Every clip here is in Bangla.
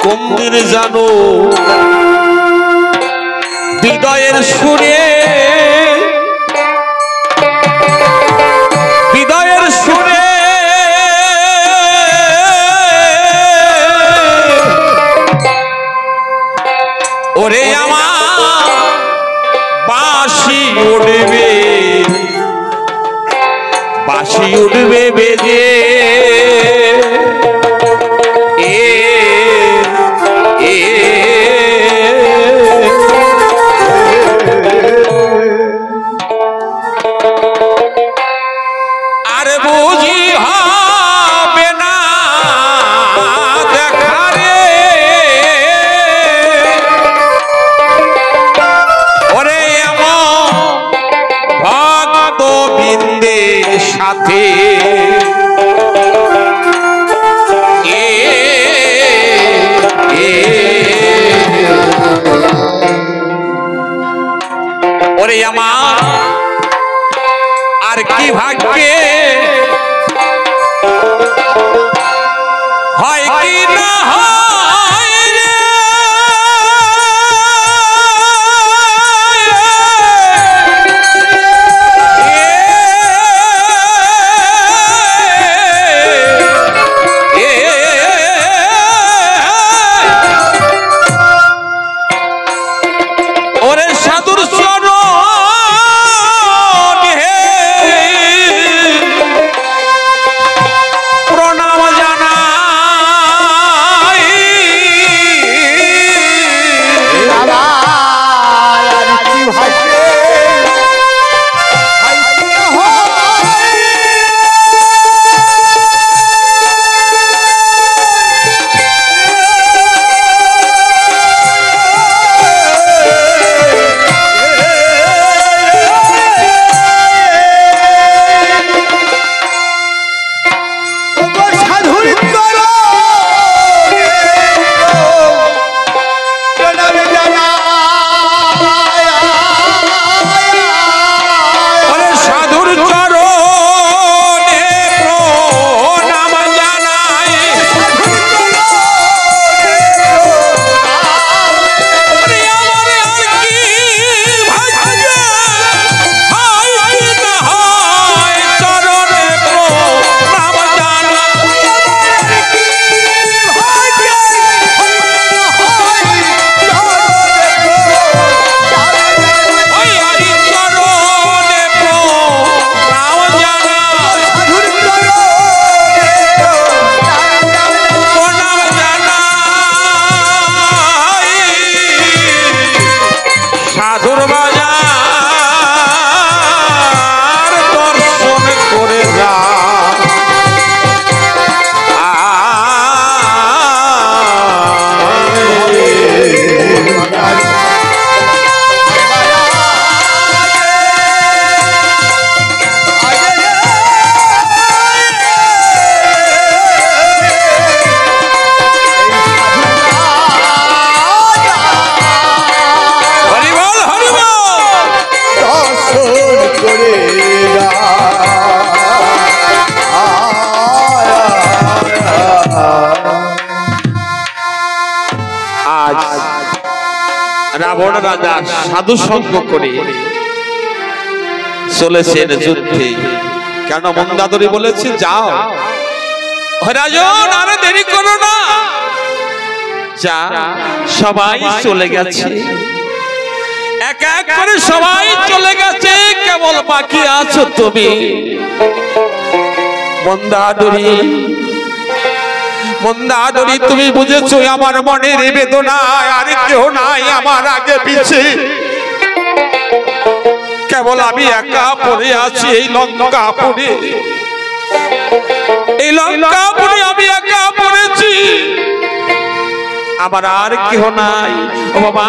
কোন দিন জানো হৃদয়ের সুরে হৃদয়ের সুরে ওরে আমার বাঁশি উঠবে বেজে আর বুঝি হবে না দেখা রে ওরে এমন ভক্ত বৃন্দের সাথে ওরে আমার আর কি ভাগ্যে হয় কি না হয় রে ওরে সাধুর রাবণ রাজা সাধু সঙ্গ করে চলেছেন যুদ্ধে। কেন মন্দাদরি বলেছে যাও রাজন, আরে দেরি করো না, যা সবাই চলে গেছে, এক এক করে সবাই চলে গেছে, কেবল বাকি আছো তুমি। মন্দাদরি মন্দাদরি তুমি বুঝেছো আমার মনের বেদনা, আর কেউ নাই আমার আগে পিছে, কেবল আমি একা পড়ে আছি এই লঙ্কাপুরে, এই লঙ্কাপুরে আমি একা পড়েছি, আমার আর কেউ নাই। ও বাবা,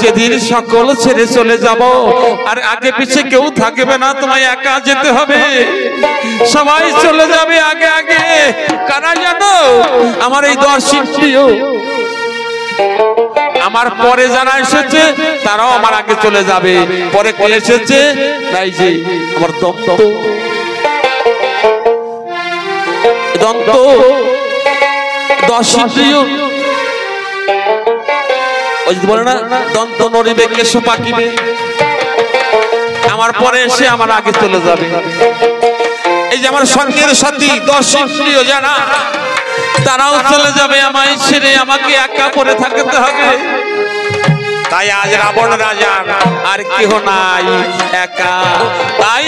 যেদিন সকল ছেড়ে চলে যাব আর আগে পিছে কেউ থাকবে না, তোমায় একা যেতে হবে, সবাই চলে যাবে আগে আগে। কারা জানো? আমার এই 10 ইন্দ্রিয়, আমার পরে যারা এসেছে তারাও আমার আগে চলে যাবে। পরে কে এসেছে? তাই যে আমার দন্ত, দন্ত 10 ইন্দ্রিয় ওই যে বলে না দন্ত নড়িবে কেশ পাকিবে, আমার পরে এসে আমার আগে চলে যাবে। এই যে আমার সঙ্গের সাথী 10 ইন্দ্রিয় যারা, তারাও চলে যাবে আমায় ছেড়ে, আমাকে একা পড়ে থাকতে হবে। তাই আজ রাবণ রাজা আর কেহ নাই, একা। তাই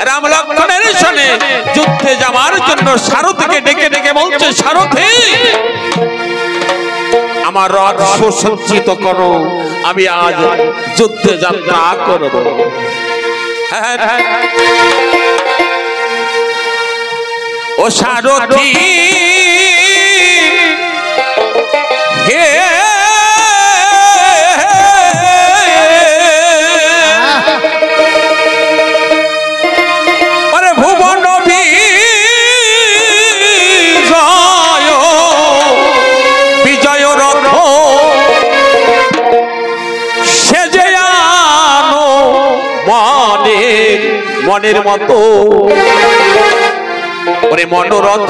রাম লক্ষ্মণের সঙ্গে যুদ্ধে যাওয়ার জন্য সারথীকে ডেকে ডেকে বলছে, সারথী আমার রথ সুসজ্জিত করো, আমি আজ যুদ্ধে যাত্রা করব। ও সারথী হে মনের মতো ওরে মনোরথ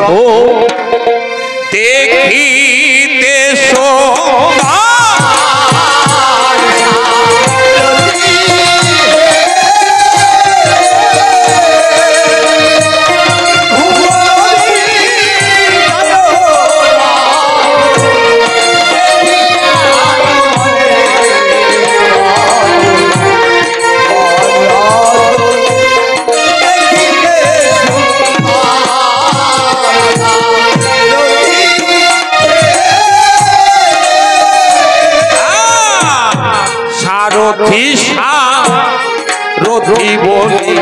দেখিতে শোভা রথি বলি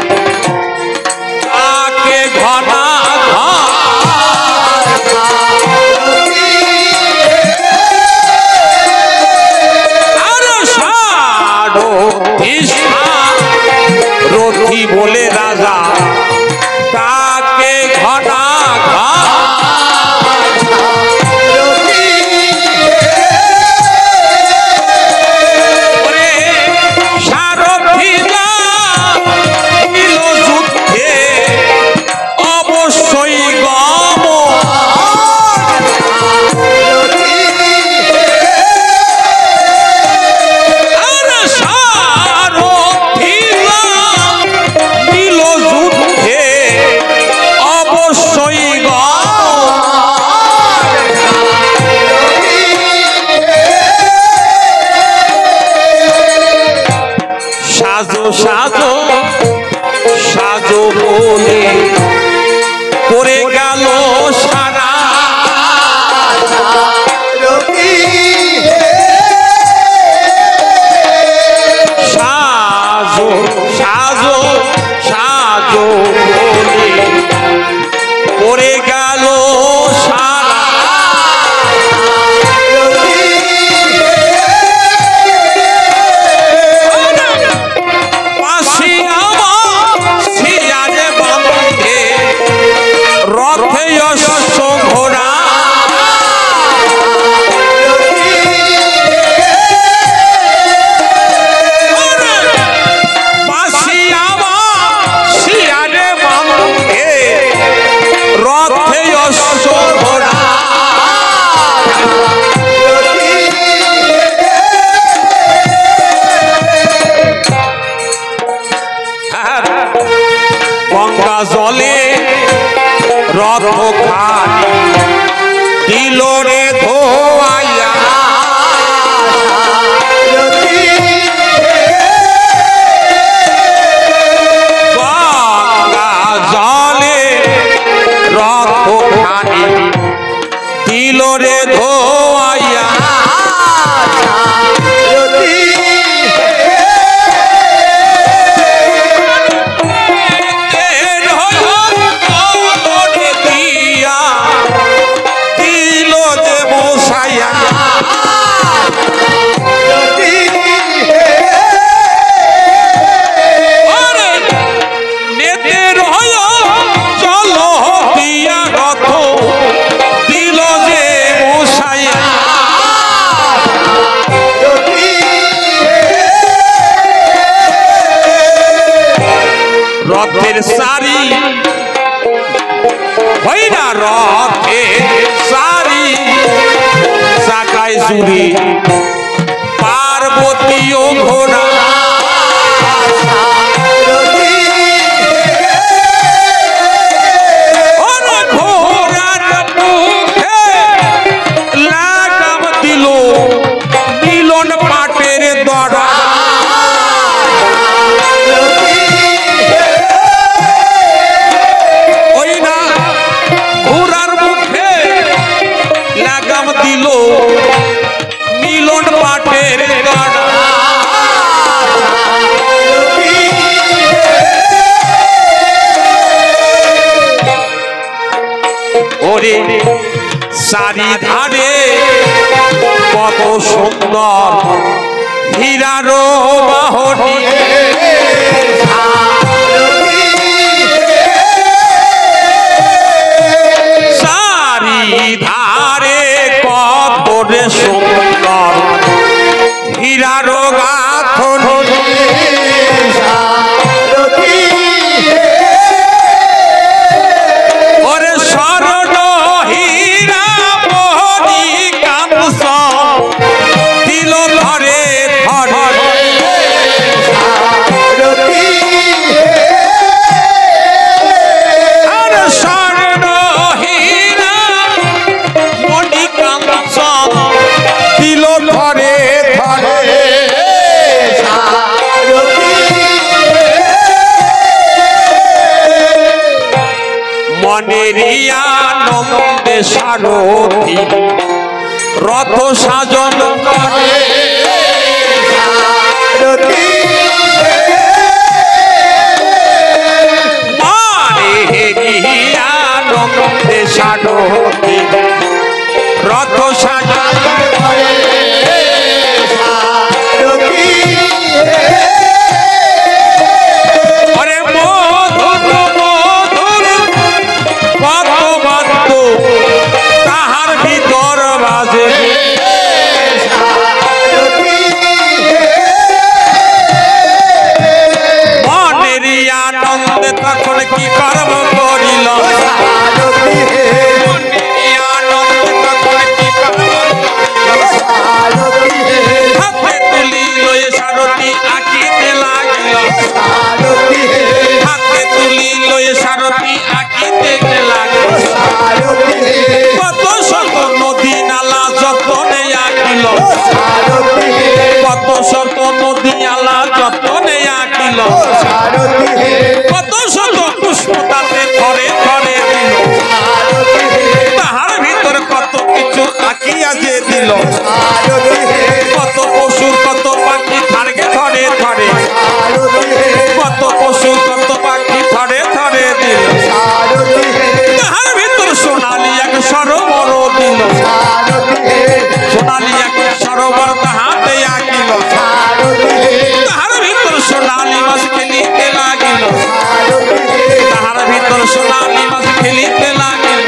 তাকে ঘনা রথি বলে রাজা তাকে ঘনা সাজো সাজো বলে করে গেল সারা সাজো সাজো সাজো বলে করে গেল সারা জলে রথ খানি দিল রে ধোয়াইয়া গঙ্গা জলে রথ খানি দিল রে ধোয়াইয়া রথের সারি হইনা রথের সারি চাকায় জুড়ি পা চারিধারে কত সুন্দর হীরার বাহনী, চারিধারে কত সুন্দর হীরার গাঁথনি, ওরে স্বর্ণ হীরা মণি কাঞ্চন দিল ধরে ধরে, আর স্বর্ণ হীরা মণি কাঞ্চন দিল ধরে ধরে, মনের আনন্দে সারথি রথ সাজন করে, মনের আনন্দে সারথি রথ সাজন করে, ওরে মধুর মধুর পদ্মবাদ্য তাহার ভিতর বাজে, মনের আনন্দে তখন কি কর্ম করিল, মনের আনন্দে তখন কি কর্ম হাতে তুলিল সারথি আঁকিতে লাগিল, হাতে তুলিল সারথি আঁকিতে লাগিল, কত শত নদী নালা যতনে আঁকিল, কত শত নদী নালা যতনে আঁকিল, কত শত পুষ্প তাতে ধরে ধরে দিল, তাহার ভিতর কত কিছু আঁকিয়া যে দিল, কত পশুর কত পাখি ধারকে ধরে ধরে, কত পশু কত পাখি ধরে ধরে দিল, তাহার ভিতর সোনালি এক সরোবর দিল, সোনালি এক সরোবর তাহাতে আঁকিল, তাহার ভিতর সোনালি মাছ খেলিতে লাগিল, তাহার ভিতর সোনালি মাছ খেলিতে লাগিল,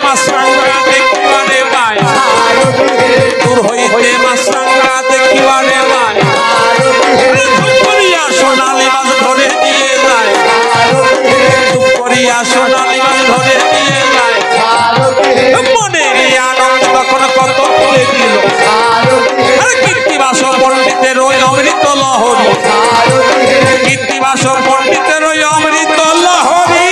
মাছরাঙ্গা দেখিবারে পায়, দূর হইতে মাছরাঙ্গা দেখিবারে পায়, করিয়া সোনালি মাছ ধরে নিয়ে যায়, করিয়া সোনালি মাছ ধরে নিয়ে যায়, মনের আনন্দ তখন কত করে দিল, কীর্তিবাস পণ্ডিতের ওই অমৃত লহরী, কীর্তিবাস পণ্ডিতের ওই অমৃত লহরী,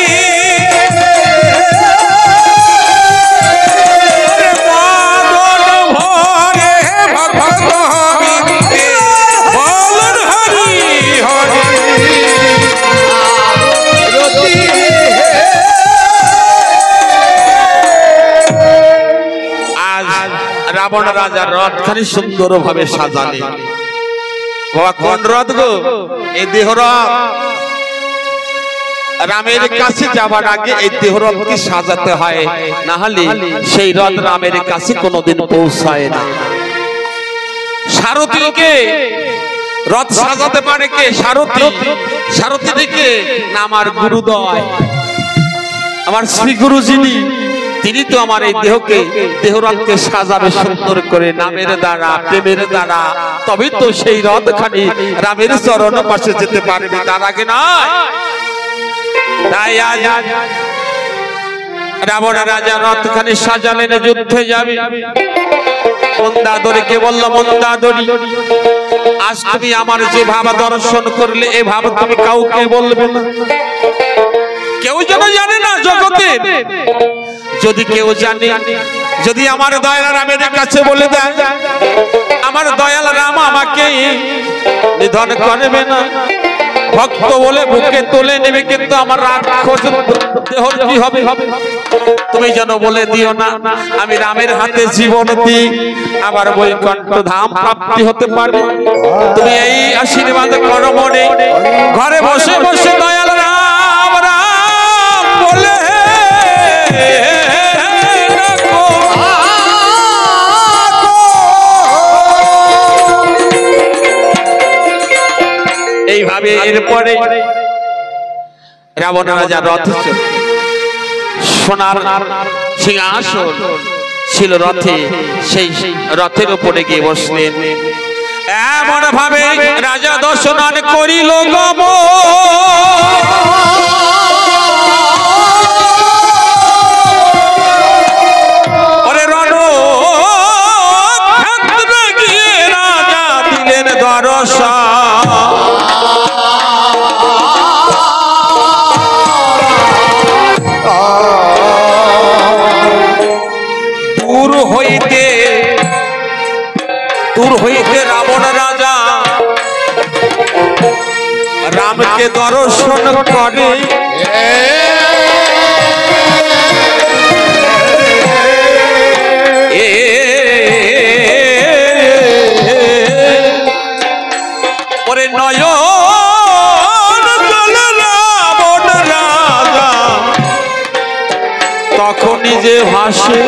রাবণ রাজার রথখানি সুন্দর ভাবে সাজালে, বাবা কোন রথ গো? এই দেহরথ। রামের কাছে যাবার আগে এই দেহরথকে সাজাতে হয়, না হলে সেই রথ রামের কাছে কোনোদিন পৌঁছায় না। সারথীকে রথ সাজাতে পারে কে? সারথী। সারথী থেকে না আমার গুরুদয়, আমার শ্রী গুরু যিনি, তিনি তো আমার এই দেহরথকে সাজাবে সুন্দর করে নামের দ্বারা, প্রেমের দ্বারা, তবে তো সেই রথখানি রামের চরণ পাশে যেতে পারবে, তার আগে না। তাই আজ রাবণ রাজা রথখানি সাজালেন, যুদ্ধে যাবে। মন্দাদরীকে বলল, মন্দাদরী আজ তুমি আমার যে ভাব দর্শন করলে, এ ভাব তুমি কাউকে বলবে না, কেউ যেন জানে না জগতে। যদি কেউ জানে, যদি আমার দয়াল রামের কাছে বলে দেয়, আমার দয়াল রাম আমাকে নিধন করবে না, ভক্ত বলে বুকে তুলে নেবে, কিন্তু আমার রাক্ষস দেহ কি হবে? তুমি যেন বলে দিও না আমি রামের হাতে জীবন দিই, আবার বৈকুণ্ঠ ধাম প্রাপ্তি হতে পারে। তুমি এই আশীর্বাদ করো মনে, ঘরে বসে বসে দয়াল রাম রাম বলে এইভাবে এরপরে রাবণ রাজা রথে সোনার সিংহাসন ছিল রথে, সেই রথের উপরে গিয়ে বসলেন। এমন ভাবে রাজা দর্শন করিল গম, দূর হইতে রাবণ রাজা রামকে দর্শন করে। ওরে নয়ন জলে রাবণ রাজা তখন নিজে ভাসে।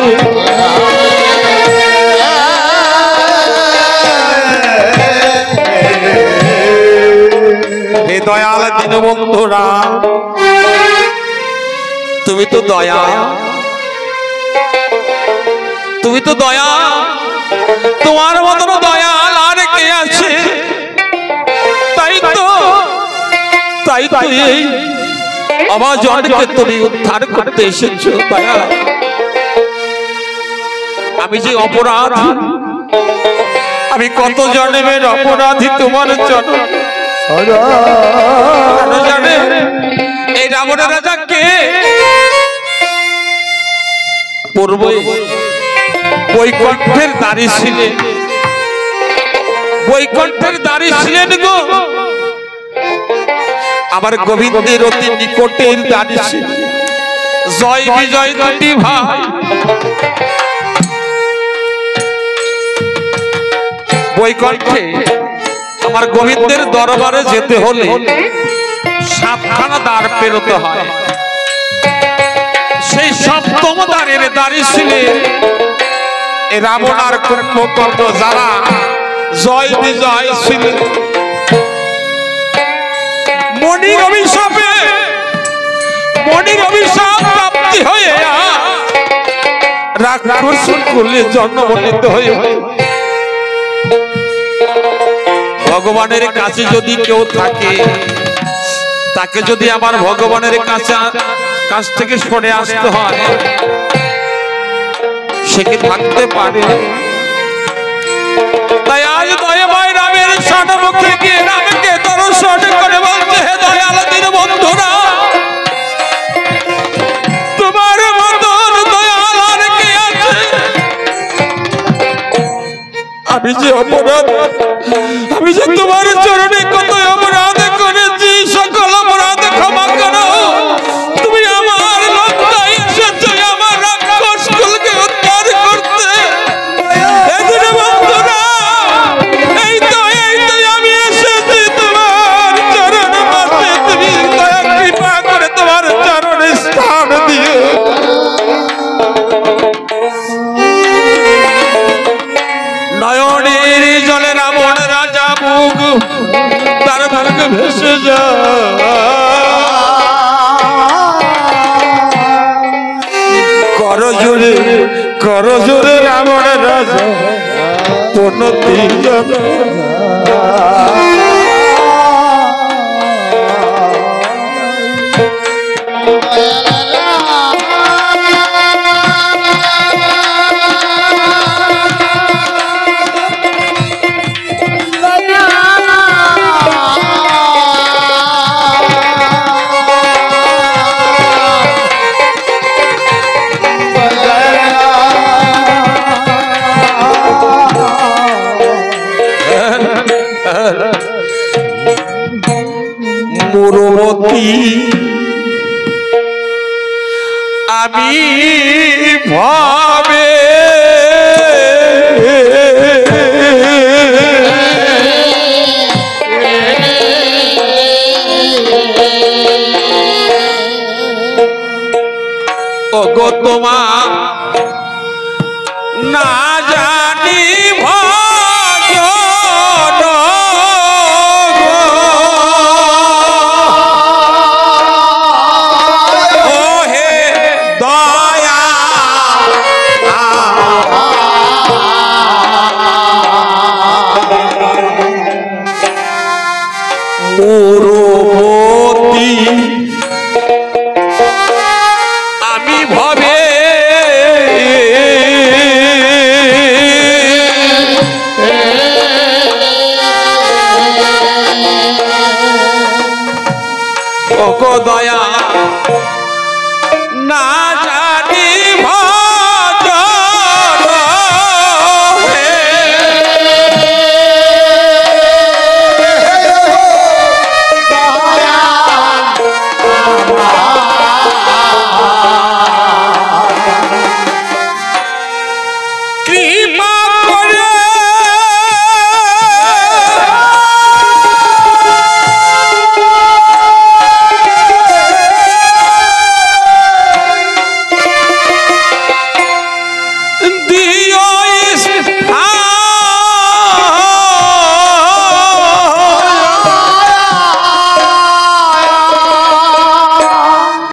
হে দয়াল দীনবন্ধুরা, তুমি তো দয়া, তুমি তো দয়া, তোমার মতন দয়াল আর কে আছে? তাই তো এই আমার জনকে তুমি উদ্ধার করতে এসেছো দয়া। আমি যে অপরাধী, আমি কত জন্মের অপরাধী তোমার জন্য জানে। এই রাবণ রাজা কে? পূর্ব বৈকুণ্ঠের দাঁড়ি ছিলেন, বৈকুণ্ঠের দাঁড়ি ছিলেন গো। আমার গোবিন্দের অতি নিকটের দাঁড়ি ছিলেন। জয় বিজয় দুটি ভাই বৈকুণ্ঠে আমার গোবিন্দের দরবারে যেতে হলে 7খানা দ্বার পেরোতে হয়। সেই 7ম দ্বারের দাঁড়ি ছিলেন রাবণ আর কুম্ভকর্ণ, যারা জয় বিজয় ছিলেন। মণির অভিশাপ প্রাপ্তি হয়ে রাক্ষস কুলে জন্ম নিতে হয়ে ভগবানের কাছে যদি কেউ থাকে, তাকে যদি আমার ভগবানের কাছ থেকে সরে আসতে হয়, সে কি থাকতে পারে? তাই আজ দয়াময় রামের সম্মুখে গিয়ে রামকে দর্শন করে বলতে, হে দয়াল দীনবন্ধুরা, তোমার মতন দয়াল আর কে আছে? আমি যে অপরাধ, আমি যে তোমার চরণে কত অপরাধ করেছি, সকল অপরাধ ক্ষমা করো। তুমি আমার লজ্জায় এসেছো আমার রাক্ষস কুলকে উদ্ধার করতে। এই তো আমি এসেছি তোমার চরণ মাঝে, তুমি দয়া কৃপা করে তোমার চরণে স্থান দিও। নয়নের জলে রাবণ রাজা মুখ তার মুখ ভেসে যায়। করো জোরে রাবণ রাজা পনতি মুরমতি আমি ভাবে ওগো তোমার না জানি ভজন পুরবর্তী আমি ভবে ওগো দয়া না জানি Dios